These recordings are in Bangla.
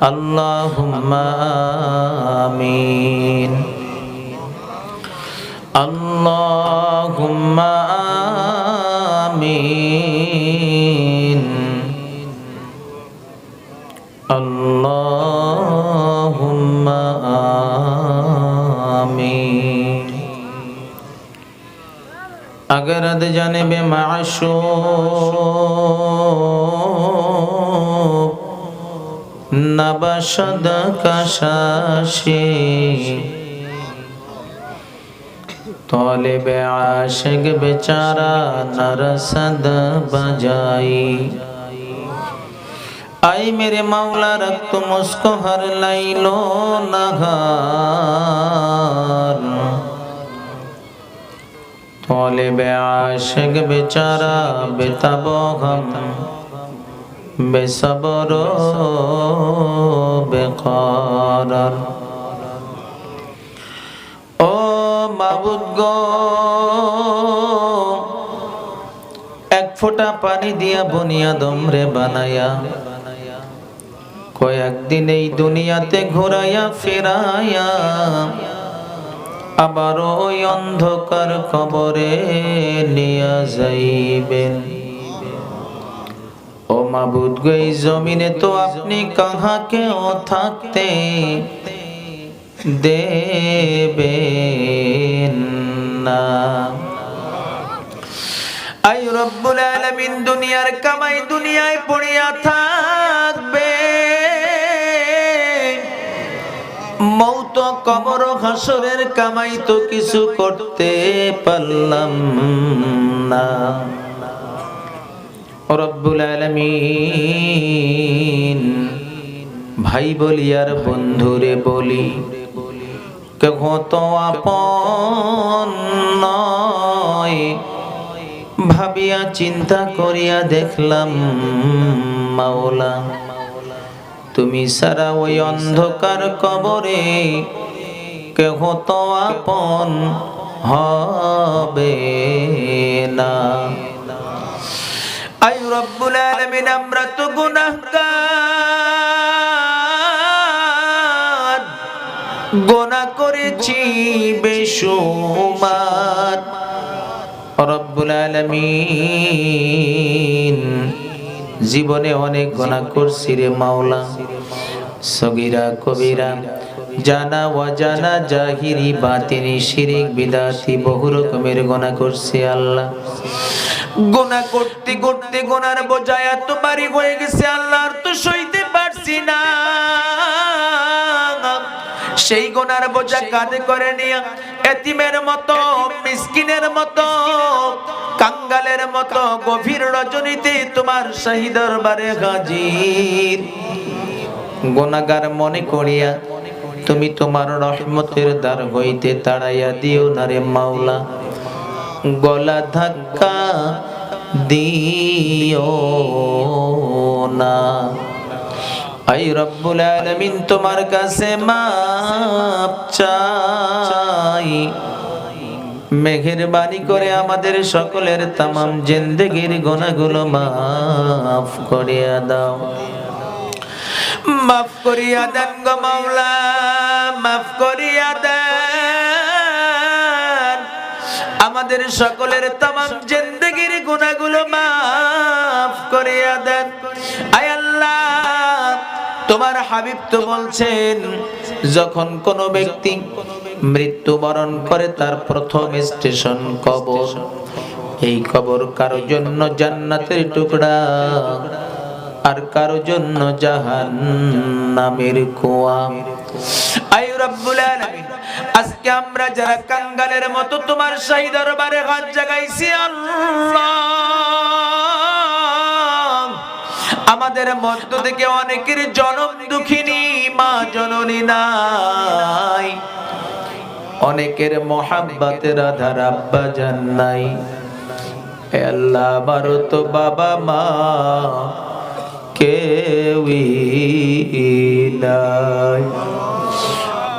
আল্লাহুম্মা আমিন। আল্লাহুম্মা আমিন। আল্লাহুম্মা আমিন। अगर अद जानिबे माशूक नबशद कशाशे तौलिब आशिक बेचारा नरसद बजाई। आई मेरे मौला रख तुम उसको हर लैलो नहार तौलिब आशिक बेचारा बेतबो गम बेसब्र बेक़रार। ओ माबुद गो एक फोटा पानी दिया बुनियादम रे बनाया कयेक दिन এই দুনিয়াতে ঘোরায়া ফেরায়া আবার ওই অন্ধকার কবরে নিয়ে যাইবেন। ও মাবুদ গো এই জমিনে তো আপনি কাহাকেও থাকতে দেবেন না। আই রব্বুল আলামিন দুনিয়ার কামাই দুনিয়ায় পড়িয়া থাকবে, মৌত কবর হাসরের কামাই তো কিছু করতে পারলাম না। রব্বুল আলামিন ভাই বলি আর বন্ধুরে বলি কেহ তো আপন নয়, ভাবিয়া চিন্তা করিয়া দেখলাম মাওলা তুমি সারা ওই অন্ধকার কবরে কেহ তো আপন হবে না। আই রব্বুল আলামিন আমরা তো গুনাহগার, গুনাহ করেছি বেশুমার। রব্বুল আলামিন জীবনে অনেক গুনাহ করছি রে মাওলা, সগীরা কবিরা জানা অজানা জাহিরি বাতিনি শিরিক বিদাতি বহু রকমের গুনাহ করছি আল্লাহ। গুনাহ করতে করতে গুনার বোঝা এত ভারী হয়ে গেছে আল্লাহ, আর তো সইতে পারছি না। সেই গুনার বোঝা কাঁধে করে নিয়ে এতিমের মতো মিসকিনের মতো কাঙ্গালের মতো গভীর রজনীতে তোমার শাহী দরবারে হাজির। গুনাহগার মনে করিয়া তুমি তোমার রহমতের দ্বার হইতে তাড়াইয়া দিও না রে মাওলা, গলা ধাক্কা দিও না। আই রব্বুল আলামিন তোমার কাছে মাপ চাই, মেহেরবানি করে আমাদের সকলের তামাম জিন্দেগির গুনাহগুলো মাফ করিয়া দাও, মাফ করিয়া দেন গো মাওলা, মাফ করিয়া দেন। আমাদের সকলের তামাম জিন্দেগির গুনাহগুলো মাফ করিয়া দেন। আয় আল্লাহ তোমার হাবিব তো বলছেন যখন কোন ব্যক্তি মৃত্যুবরণ করে তার প্রথম স্টেশন কবর, এই কবর কারো জন্য জান্নাতের টুকরা আর কারো জন্য জাহান্নামের কুয়া। আয় রব্বুল আলামিন আজকে আমরা যারা কাঙ্গালের মতো তোমার শাহী দরবারে হাত জাগাইছি আল্লাহ, আমাদের মধ্য থেকে অনেকের জনম দুঃখিনী মা জননী নাই, অনেকের মোহাব্বতের আধার আব্বা জান নাই। হে আল্লাহ আমারও তো বাবা মা কেউই নাই।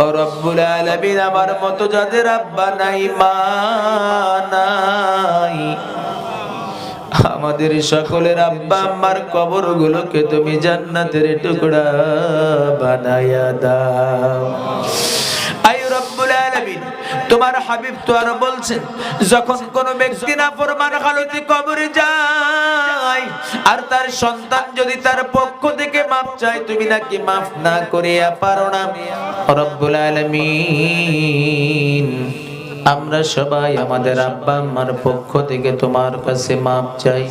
ও রব্বুল আলামিন আমার মতো যাদের আব্বা নাই মা নাই, আমাদের সকলের আব্বা আম্মার কবরগুলোকে তুমি জান্নাতের টুকরা বানায়া দাও। আয় রব্বুল আলামিন, তোমার হাবিব তো আর বলছেন, যখন কোন ব্যক্তি নাফরমান হালতে কবরে যায় আর তার সন্তান যদি তার পক্ষ থেকে মাফ চায়, তুমি নাকি মাফ না করিয়া পারো না। রব্বুল আলামিন, আমরা সবাই আমাদের আব্বা আম্মার পক্ষ থেকে তোমার কাছে মাফ চাই।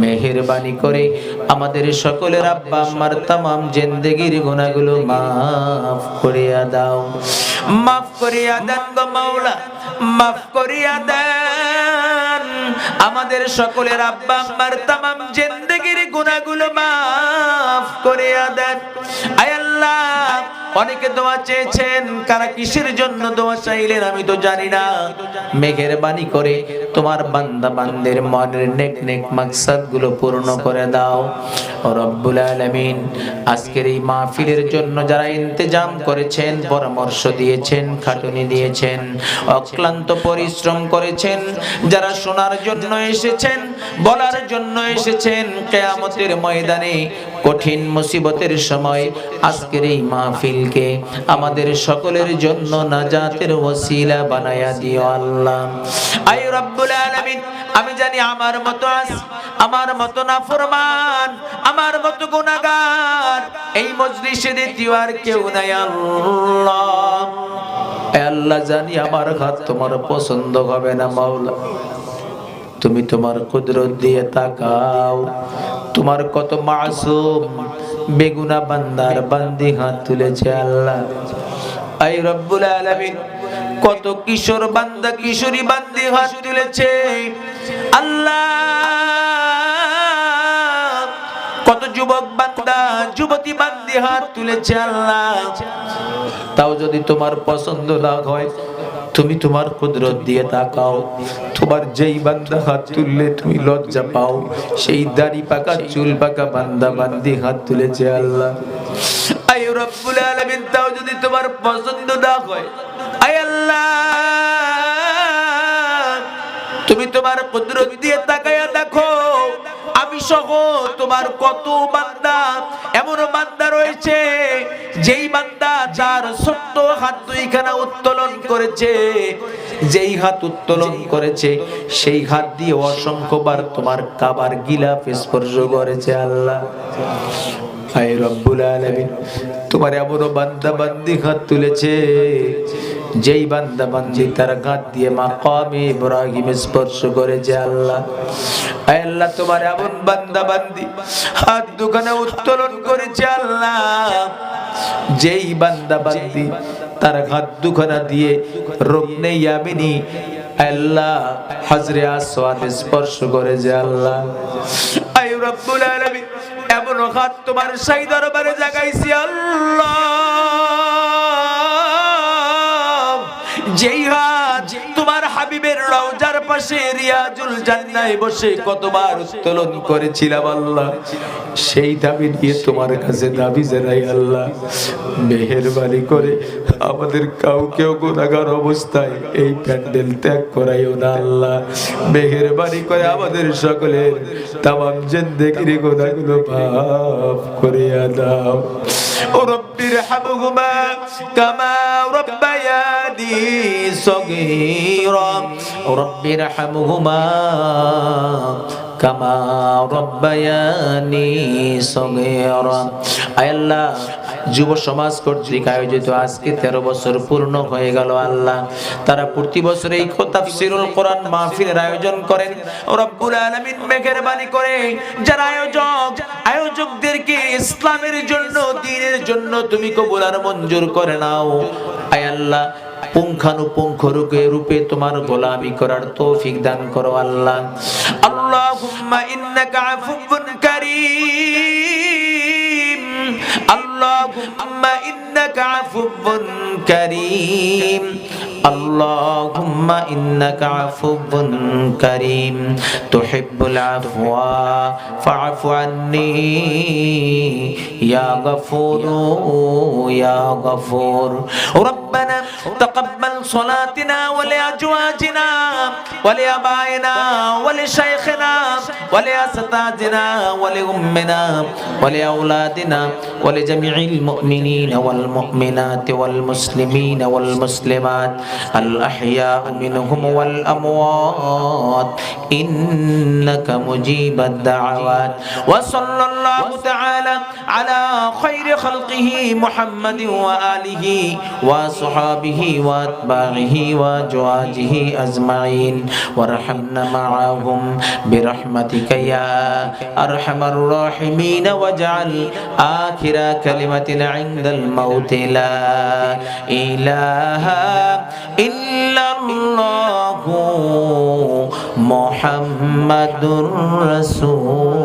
মেহেরবানি করে আমাদের সকলের আব্বা আম্মার তামাম জিন্দেগির গুনাহগুলো মাফ করিয়া দাও, মাফ করিয়া দেন গো মাওলা, মাফ করিয়া দেন। আমাদের সকলের আব্বা আম্মার তামাম জিন্দেগির গুনাহগুলো মাফ করিয়া দেন। আয় আল্লাহ, অনেকে দোয়া চেয়েছেন, কারা কিসের জন্য দোয়া চাইলেন আমি তো জানি না। মেহেরবানি করে তোমার বান্দা বান্দের মনের নেক নেক মাকসাদগুলো পূর্ণ করে দাও। রব্বুল আলামিন, আজকের এই মাহফিলের জন্য যারা ইন্তজাম করেছেন, পরামর্শ দিয়েছেন, খাটুনি দিয়েছেন, অক্লান্ত পরিশ্রম করেছেন, যারা শোনার জন্য এসেছেন, বলার জন্য এসেছেন, কিয়ামতের ময়দানে কঠিন মুসিবতের সময় আজকের এই মাহফিলকে আমাদের সকলের জন্য নাজাতের ওসিলা বানায়া দিও আল্লাহ। আয় রব্বুল আলামিন, আমি জানি আমার মতো আছে, আমার মতো নাফরমান, আমার মতো গুনাহগার এই মজলিসে দ্বিতীয় আর কেউ নাই আল্লাহ। আল্লাহ, জানি আমার হাত তোমার পছন্দ হবে না মাওলা, তুমি তোমার কুদরত দিয়ে তাকাও। তোমার কত মাসুম বেগুনা বান্দার বান্দি হাত তুলেছে আল্লাহ। আয় রব্বুল আলামিন, কত কিশোর বান্দা কিশোরী বান্দি হাত তুলেছে আল্লাহ, কত যুবক বান্দা যুবতী বান্দি হাত তুলেছে আল্লাহ। তাও যদি তোমার পছন্দ না হয়, তুমি তোমার কুদরত দিয়ে তাকাও। তোমার যেই বান্দা হাত তুললে তুমি লজ্জা পাও, সেই দাড়ি পাকা চুল পাকা বান্দা বান্দি হাত তুলেছে আল্লাহ। আয় রব্বুল আলামিন, তাও যদি তোমার পছন্দ না হয়, আয় আল্লাহ, তুমি তোমার কুদরত দিয়ে তাকায়া দেখো, আমি সহ তোমার কত বান্দা, এমন বান্দা রয়েছে যেই বান্দা যার ছোট্ট হাত দুইখানা উত্তোলন করেছে, যেই হাত উত্তোলন করেছে সেই হাত দিয়ে অসংখ্যবার তোমার কাবার গিলাফ স্পর্শ করেছে আল্লাহ। আয় রব্বুল আলামিন, তোমার এমন বান্দা বান্দি হাত তুলেছে যেই বান্দা বান্দি তার হাত দিয়ে মাকামে ইব্রাহিম স্পর্শ করেছে আল্লাহ। আয় আল্লাহ, তোমার এমন বান্দা বান্দি হাত দুখানা উত্তোলন করেছে আল্লাহ, যেই বান্দা বান্দি তার হাত দুখানা দিয়ে রুকনে ইয়ামিনী আল্লাহ হজরে আসওয়াদ স্পর্শ করেছে আল্লাহ। আয় রব্বুল আলামিন, এমন হাত তোমার শাহী দরবারে জাগাইছি আল্লাহ, যেই হাত তোমার হাবিবের রওজার পাশে রিয়াজুল জান্নায় বসে কতবার উত্তোলন করেছিলাম আল্লাহ, সেই দাবি নিয়ে তোমার কাছে দাবি জানাই আল্লাহ। মেহেরবানি করে আমাদের কাউকেও গুনাহগার অবস্থায় এই প্যান্ডেল ত্যাগ করাইও না আল্লাহ। মেহেরবানি করে আমাদের সকলের তামাম জিন্দেগির গুনাহগুলো মাফ করিয়া দাও। ও রব্বির হামহুমা কামা রব্বায়ানি সগীরা, ও রব্বির হামহুমা কামা রব্বায়ানি সগীরা। আয় আল্লাহ, যুব সমাজ কর্তৃক আয়োজিত আজকে 13 বছর পূর্ণ হয়ে গেল আল্লাহ। তারা প্রতি বছর এই তাফসীরুল কোরআন মাহফিলের আয়োজন করেন। রব্বুল আলামিন, মেহেরবানি করে যারা আয়োজকদেরকে ইসলামের জন্য, দ্বীনের জন্য তুমি কবুল আর মঞ্জুর করে নাও। আয় আল্লাহ, পুঙ্খানুপুঙ্খ রূপে তোমার গোলামি করার তৌফিক দান করো আল্লাহ। আল্লাহুম্মা ইন্নাকা আফুউন কারীম, আল্লাহুম্মা ইন্নাকা আফুউন কারীম, আল্লাহুম্মা ইন্নাকা আফুউন কারীম, তুহিব্বুল আফওয়া ফাআফু আন্নী ইয়া গফুর ইয়া গফুর। রব্বানা তাকাব্বাল صلاتنا ولأزواجنا ولآبائنا ولشيخنا ولأساتذتنا ولأمنا ولأولادنا ولجميع المؤمنين والمؤمنات والمسلمين والمسلمات الأحياء منهم والأموات إنك مجيب الدعوات وصلى الله تعالى على خير خلقه محمد وآله وصحابه وأتباعه وأزواجه أجمعين وارحمنا معهم برحمتك يا أرحم الراحمين واجعل آخر كلمة عند الموت لا إله إلا الله محمد رسول